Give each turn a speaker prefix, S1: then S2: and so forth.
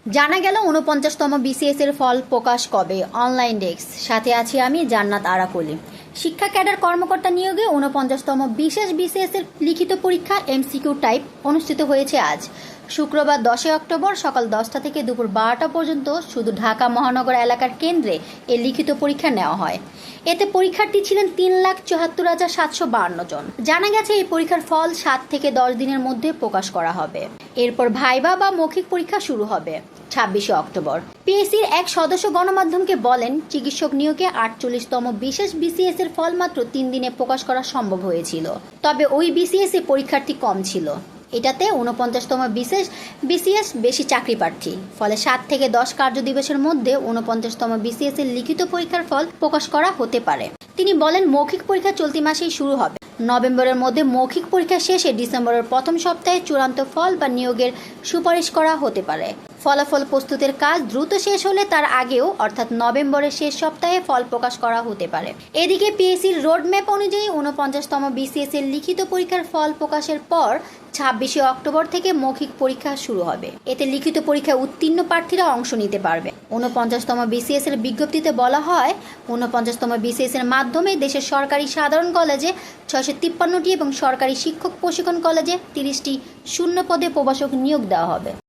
S1: জানা গেল ৪৯তম বিসিএস এর ফল প্রকাশ কবে। অনলাইন ডেস্ক, সাথে আছি আমি জান্নাত আরাকলি। শিক্ষা ক্যাডার কর্মকর্তা নিয়োগে ৪৯তম বিশেষ বিসিএস এর লিখিত পরীক্ষা এমসিকিউ টাইপ অনুষ্ঠিত হয়েছে আজ শুক্রবার ১০ অক্টোবর সকাল ১০টা থেকে দুপুর ১২টা পর্যন্ত শুধু ঢাকা মহানগর এলাকার কেন্দ্রে এই লিখিত পরীক্ষা নেওয়া হয়। এতে পরীক্ষার্থী ছিলেন ৩,৭৪,৭৫২ জন। জানা গেছে এই পরীক্ষার ফল ৭ থেকে ১০ দিনের মধ্যে প্রকাশ করা হবে। এরপর ভাইবা বা মৌখিক পরীক্ষা শুরু হবে ২৬ অক্টোবর। পিএসসির এক সদস্য গণমাধ্যমকে বলেন, চিকিৎসক নিয়োগে ৪৮তম বিশেষ বিসিএস এর ফল মাত্র ৩ দিনে প্রকাশ করা সম্ভব হয়েছিল। তবে ওই বিসিএস এ পরীক্ষার্থী কম ছিল। এটাতে ৪৯তম বিসিএস বেশি চাকরি প্রার্থী। ফলে ৭ থেকে ১০ কার্য দিবসের মধ্যে ৪৯তম বিসিএস এর লিখিত পরীক্ষার ফল প্রকাশ করা হতে পারে। তিনি বলেন, মৌখিক পরীক্ষা চলতি মাসেই শুরু হবে। নভেম্বরের মধ্যে মৌখিক পরীক্ষা শেষে ডিসেম্বরের প্রথম সপ্তাহে চূড়ান্ত ফল বা নিয়োগের সুপারিশ করা হতে পারে। ফলাফল প্রস্তুতের কাজ দ্রুত শেষ হলে তার আগেও অর্থাৎ নভেম্বরের শেষ সপ্তাহে ফল প্রকাশ করা হতে পারে। এদিকে পিএসসির রোডম্যাপ অনুযায়ী ৪৯তম বিসিএস এর লিখিত পরীক্ষার ফল প্রকাশের পর ২৬ অক্টোবর থেকে মৌখিক পরীক্ষা শুরু হবে। এতে লিখিত পরীক্ষায় উত্তীর্ণ প্রার্থীরা অংশ নিতে পারবে। ৪৯তম বিসিএস এর বিজ্ঞপ্তিতে বলা হয়, ৪৯তম বিসিএস এর মাধ্যমে দেশের সরকারি সাধারণ কলেজে ৬৫৩টি এবং সরকারি শিক্ষক প্রশিক্ষণ কলেজে ৩০টি শূন্য পদে প্রভাষক নিয়োগ দেওয়া হবে।